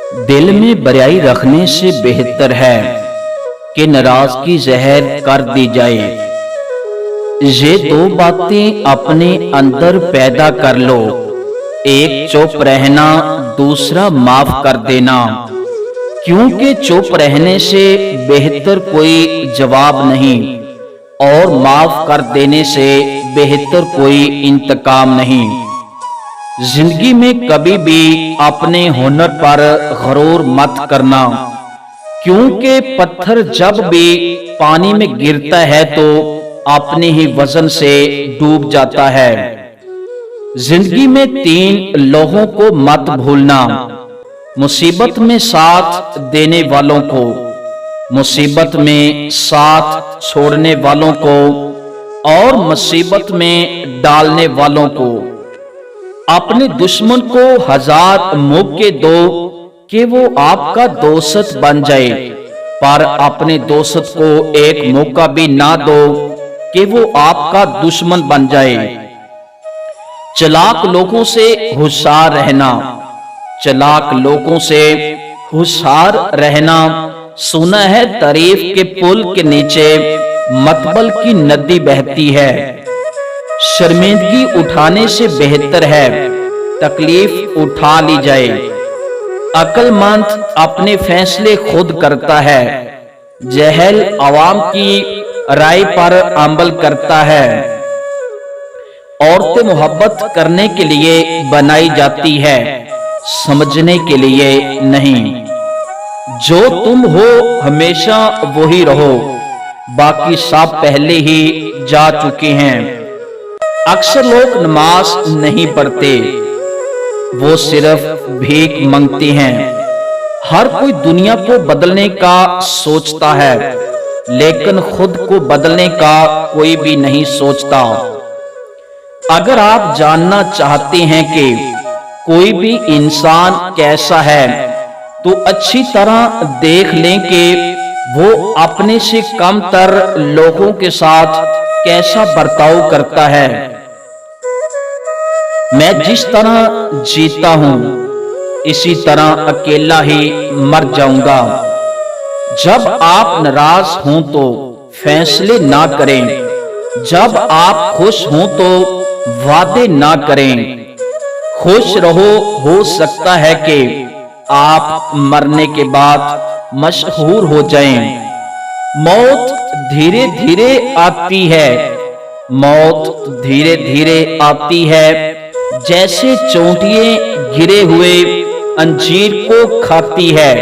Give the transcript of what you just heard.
दिल में बुराई रखने से बेहतर है कि नाराजगी जहर कर दी जाए। ये दो बातें अपने अंदर पैदा कर लो, एक चुप रहना, दूसरा माफ कर देना, क्योंकि चुप रहने से बेहतर कोई जवाब नहीं और माफ कर देने से बेहतर कोई इंतकाम नहीं। जिंदगी में कभी भी अपने हुनर पर गरूर मत करना, क्योंकि पत्थर जब भी पानी में गिरता है तो अपने ही वजन से डूब जाता है। जिंदगी में 3 लोगों को मत भूलना, मुसीबत में साथ देने वालों को, मुसीबत में साथ छोड़ने वालों को और मुसीबत में डालने वालों को। अपने दुश्मन को 1000 मौके दो कि वो आपका दोस्त बन जाए, पर अपने दोस्त को एक मौका भी ना दो कि वो आपका दुश्मन बन जाए। चालाक लोगों से होशियार रहना, चालाक लोगों से होशियार रहना। सुना है तारीफ के पुल के नीचे मतबल की नदी बहती है। शर्मिंदगी उठाने से बेहतर है तकलीफ उठा ली जाए। अक्लमंद अपने फैसले खुद करता है, जहल आवाम की राय पर अमल करता है। औरतें मोहब्बत करने के लिए बनाई जाती है, समझने के लिए नहीं। जो तुम हो हमेशा वही रहो, बाकी सब पहले ही जा चुके हैं। अक्सर लोग नमाज नहीं पढ़ते, वो सिर्फ भीख मांगते हैं। हर कोई दुनिया को बदलने का सोचता है, लेकिन खुद को बदलने का कोई भी नहीं सोचता। अगर आप जानना चाहते हैं कि कोई भी इंसान कैसा है, तो अच्छी तरह देख लें कि वो अपने से कमतर लोगों के साथ कैसा बर्ताव करता है। मैं जिस तरह जीता हूं, इसी तरह अकेला ही मर जाऊंगा। जब आप नाराज हों तो फैसले ना करें, जब आप खुश हों तो वादे ना करें। खुश रहो, हो सकता है कि आप मरने के बाद मशहूर हो जाएं। मौत धीरे धीरे आती है, मौत धीरे धीरे आती है, जैसे चोंटियां गिरे हुए अंजीर को खाती है।